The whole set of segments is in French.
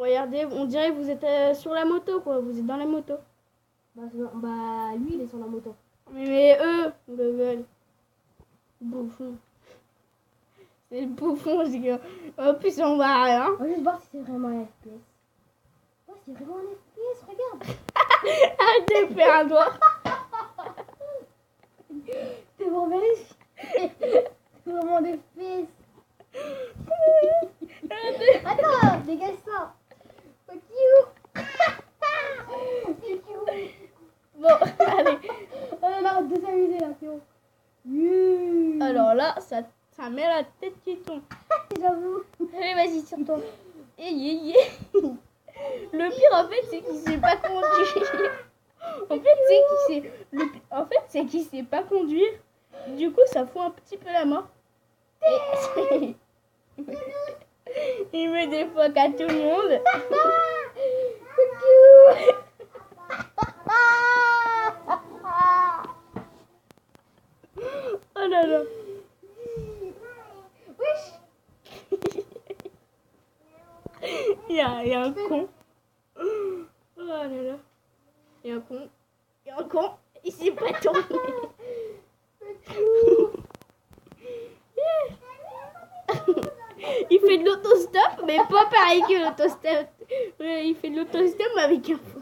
Regardez, on dirait que vous êtes sur la moto, quoi. Vous êtes dans la moto. Bah, lui, il est sur la moto. Mais eux, le gueule. Bouffon. C'est le bouffon, parce que en plus on voit rien. On va juste voir si c'est vraiment un FPS. Ouais, c'est vraiment un FPS, regarde. Arrête de faire un doigt. C'est pour vérifier. C'est vraiment des FPS. Attends, dégage ça. Fuck you. Fuck you. Bon, allez. On arrête de s'amuser là, c'est bon. Yeah. Alors là, ça met la tête qui tombe. J'avoue. Allez, vas-y, tire-toi. Le pire, en fait, c'est qu'il sait pas conduire. En fait, c'est qu'il sait pas conduire. Du coup, ça fout un petit peu la mort. Et... Il met des fuck à tout le monde. Fuck you. Oh là là. Wesh. Il y a un con. Oh là là. Il y a un con. Il s'est pas tourné. Il fait de l'autostop, mais pas pareil que l'autostop. Il fait de l'autostop avec un fou.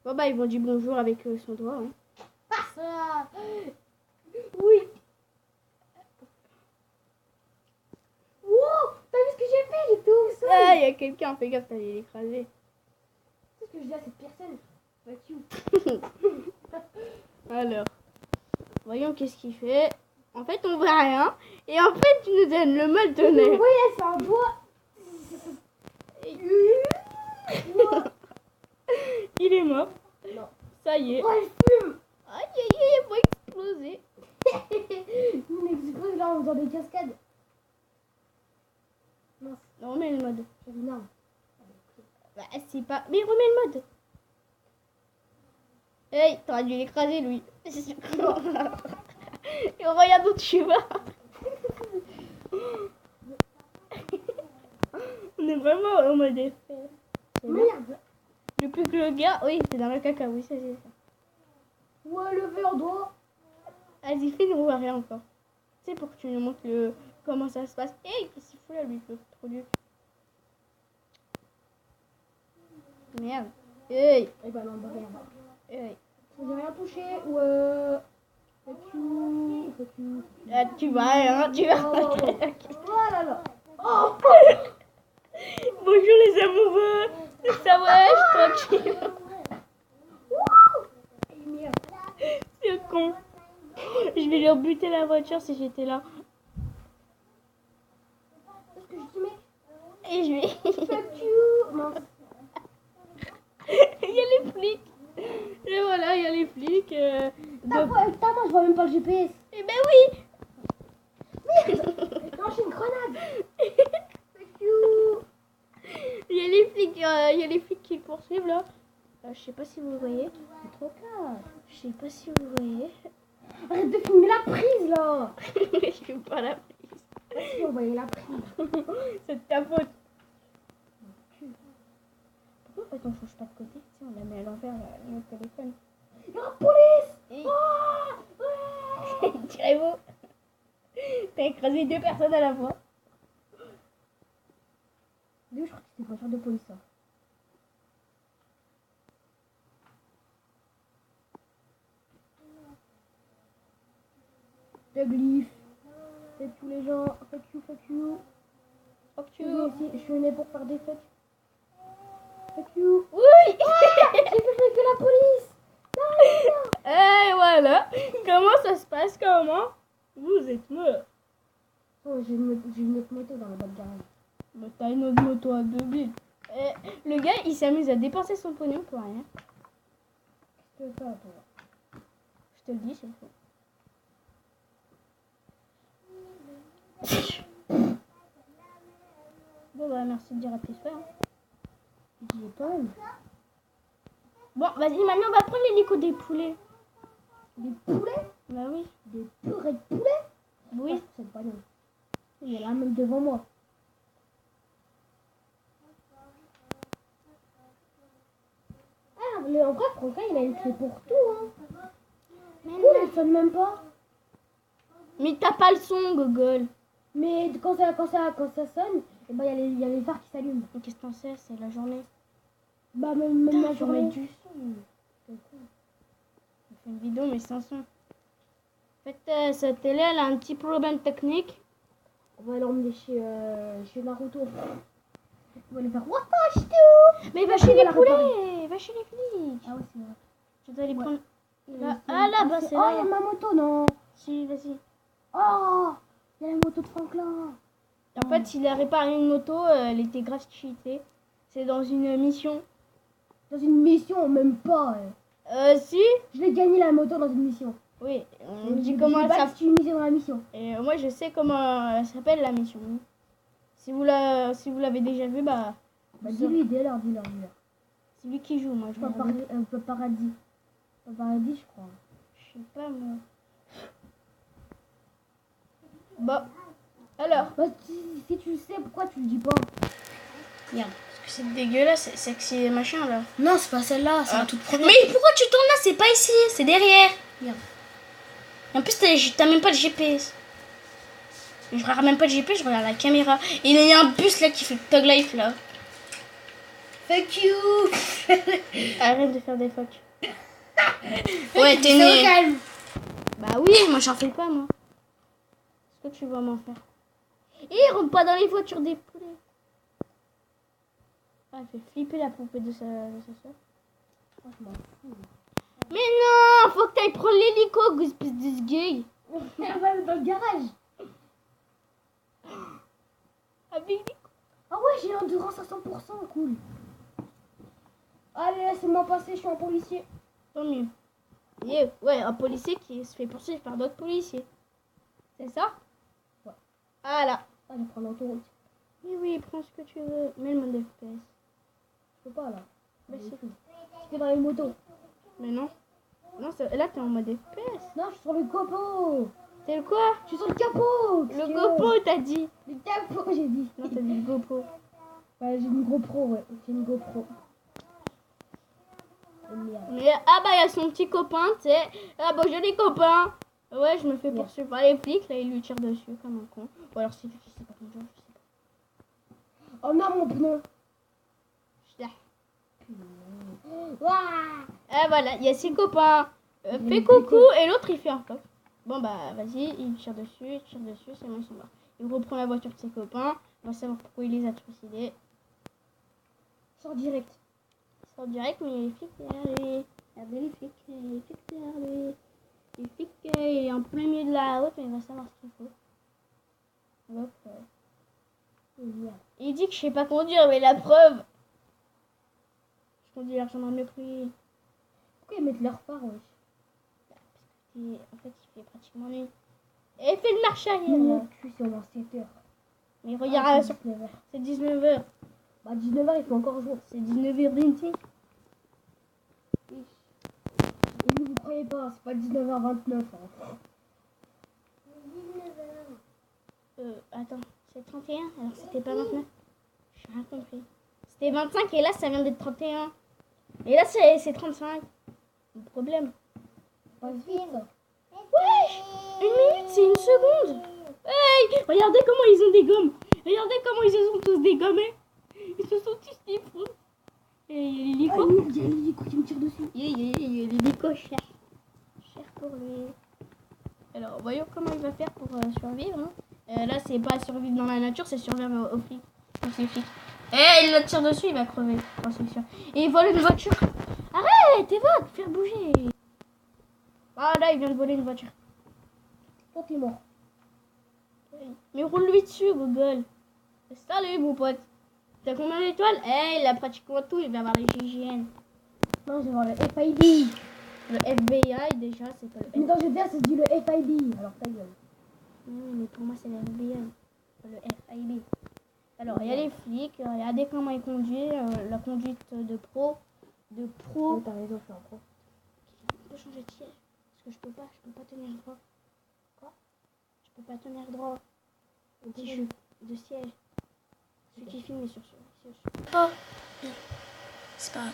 Bon bah ils vont dire bonjour avec son doigt. Hein. Ça. Oui. Wow, t'as vu ce que j'ai fait? J'étais au sol. Ah, il y a quelqu'un, fais gaffe, t'allais l'écraser. Qu'est-ce que je dis à cette personne? Fuck you. Alors, voyons qu'est-ce qu'il fait. En fait, on voit rien. Et en fait, tu nous donnes le mal tonnerre. Oui, c'est un doigt. Il est mort. Non. Ça y est. Oh, il fume. Aïe, aïe, aïe, il faut exploser. On explose là en faisant des cascades. Mince, Non, remets le mode. j'ai une arme. Bah, c'est pas... Mais remets le mode. Hey, t'aurais dû l'écraser, lui. Et regarde où tu vas. On est vraiment en mode effet. Merde. Depuis que le gars... Oui, c'est dans le caca, oui, ça c'est ça. Ouais, le verre doigt. Vas-y, fais-nous voir rien encore. C'est pour que tu nous montres comment ça se passe. Hey, qu'est-ce qu'il fout là, lui, le trop dur. Merde. Hey. Eh ben non, bah rien. Hey. J'ai rien touché ou Fuck you. Ah, tu vas rien, tu vas. Oh là là. Oh. Bonjour les amoureux. Ça va, tranquille. Merde. C'est con. Je vais leur buter la voiture si j'étais là. Qu'est-ce que je dis, mec? Et je vais... Fuck you. Mince. Il y a les flics. Et voilà, il y a les flics. Putain, moi je vois même pas le GPS. Eh ben oui. Non, j'ai une grenade. Fuck you. Il y a les flics qui poursuivent là. Je sais pas si vous voyez. C'est trop clair. Je sais pas si vous voyez. Arrête de filmer la prise là. Je suis pas la prise. Si on voyait la prise. C'est de ta faute. Pourquoi en fait on change pas de côté? Tu sais, on la met à l'envers le téléphone. Il y a la police. Et... Oh, ouais. Tirez-vous. T'as écrasé 2 personnes à la fois. Je crois que c'était une voiture de police ça. Le glyphe. C'est tous les gens. Fuck you, fuck you. Fuck Je you. suis né pour faire des fuck. Fuck you. Oui. J'ai fait que la police. Et voilà. Comment ça se passe? Comment? Vous êtes mort. Oh, j'ai une autre moto dans le bas de garage. Bah, t'as une autre moto à 2000. Le gars, il s'amuse à dépenser son pognon pour rien. Qu'est-ce que t'as, toi? Je te le dis, c'est faux. Bon, bah, merci de dire à tes frères. Hein. J'y ai pas même. Bon, vas-y, maintenant, on va prendre l'hélico des poulets. Des poulets? Bah oui. Des purées de poulets? Oui. Ah, c'est pas non. Il y en a même devant moi. Ah, mais en vrai, Franca, il a une clé pour tout, hein. Mais Cool, non. elle sonne même pas. Mais t'as pas le son, Gogol. Mais quand ça sonne, eh ben, il y a les phares qui s'allument. Mais qu'est-ce que t'en sais? C'est la journée. Bah, même la Putain, faut journée. mettre du son. On fait une vidéo, mais sans son. En fait, cette télé, elle a un petit problème technique. On va l'emmener chez Naruto. On va lui faire Watashi. Mais va chez les poulets. Va chez les flics. Ah ouais, c'est vrai. Je dois les Ouais. prendre. Là. Ah, là-bas, c'est Oh, il y là. a ma moto, non. Si, vas-y. Oh, il y a la moto de Franklin. En fait, il a réparé une moto, elle était grave cheatée. C'est dans une mission. Dans une mission, même pas. Si. Je l'ai gagné la moto dans une mission. Oui, on Je dit dis comment elle pas que s'appelle. c'est une mission dans la mission. Et moi, je sais comment elle s'appelle la mission. Si vous l'avez déjà vu, bah, Bah, dis-lui, dis-leur. c'est lui qui joue. Moi, je regarde. Paparazzi. Paparazzi, je crois. Je sais pas moi. Bon, alors. Bah, si tu le sais, pourquoi tu le dis pas? Merde, parce que c'est dégueulasse, c'est que c'est machin là. Non, c'est pas celle-là, c'est Ah. la toute première. Mais pourquoi tu tournes là? C'est pas ici, c'est derrière. Merde. Et en plus, t'as même pas de GPS. Je regarde même pas de GPS, je regarde la caméra. Et il y a un bus là qui fait Tug Life là. Fuck you. Arrête de faire des fuck. Ouais, t'es né. calme. Bah oui, moi j'en fais pas moi. Est-ce que tu vas m'en faire? Et rentre pas dans les voitures des poulets. Ah, elle fait flipper la poupée de sa soeur. Franchement. Mais non, faut que t'ailles prendre l'hélico, espèce de gay. Elle va dans le garage. Avec Ah ouais, j'ai l'endurance à 100%, cool. Allez, laissez-moi passer, je suis un policier. tant mieux. Et ouais, un policier qui se fait poursuivre par d'autres policiers. C'est ça? Ouais. Ah là. Ah, je vais prendre l'autoroute. Oui, oui, prends ce que tu veux. Mets le mode FPS. Je peux pas, là. Bah, si. Je suis dans les motos. Mais non. Non, là t'es en mode FPS. Non, je suis sur le capot. C'est le quoi? Je suis sur le capot. Le GoPro, t'as dit. Le capot, j'ai dit. Non, t'as dit le GoPro. Ouais, j'ai une GoPro, ouais. J'ai une GoPro. Oh, merde. Mais ah bah, il y a son petit copain, tu sais. Ah bah, j'ai des copains. Ouais, je me fais poursuivre par les flics. Là, ils lui tirent dessus comme un con. Ou alors, je sais pas comment dire, je sais pas. Oh non, mon pneu. Là. Ouah. Ah voilà, il y a ses copains. Fais coucou et l'autre il fait un fuck. Bon bah vas-y, il tire dessus, c'est bon, ils sont morts. Il reprend la voiture de ses copains, on va savoir pourquoi il les a trucidés. Sors direct. Il sort direct, mais les flics derrière lui. Regardez les flics derrière lui. Les flics, il est en plein milieu de la route, mais il va savoir ce qu'il faut. Hop, Merde. il dit que je sais pas conduire, mais la preuve. Je conduis l'argent dans le prix. Pourquoi ils mettent leur phare, wesh? En fait, il fait pratiquement nuit. Et il fait une marche arrière. Mon Là. cul, c'est au moins 7 heures. Mais regarde, c'est 19h. c'est 19h. Bah, 19h, il fait encore jour. C'est 19h20. Et ne vous croyez pas, c'est pas 19h29. Hein. Attends, c'est 31, alors c'était pas 29. J'ai rien compris. C'était 25 et là ça vient d'être 31. Et là c'est 35. Le problème. Passe vite, ça. Wesh, une minute c'est une seconde. Hey, regardez comment ils ont des gommes. Regardez comment ils se sont tous dégommés. Ils se sont tous défoncés. Et il y a l'hélico. Oh, merde, il y a l'hélico qui me tire dessus. Il y a l'hélico cher. Cher pour lui. Alors voyons comment il va faire pour survivre. Hein. Là c'est pas survivre dans la nature, c'est survivre aux flics. Aux flics. Eh, il le tire dessus, il va crever. Oh, c'est sûr. Et il vole une voiture. Arrête, Eva, de faire bouger. Ah là, il vient de voler une voiture. Toi, t'es mort. Mais roule-lui dessus, Google. Salut, mon pote. T'as combien d'étoiles? Eh, il a pratiquement tout, il va avoir les GIGN. Non, je vais voir le FIB. Le FBI, déjà, c'est pas le Mais FBI. dans GTA, ça se dit le FIB. Alors, ta gueule. Non, mais pour moi, c'est le FBI. Pas le FIB. Alors, il y a les flics, regardez comment il conduit, la conduite de pro. De pro. Oh, t'as raison, je suis un pro. On peut changer de siège. Parce que je peux pas tenir droit. Quoi? Je peux pas tenir droit. Un tissu de siège. Celui qui filme sur siège. Oh, c'est pas grave.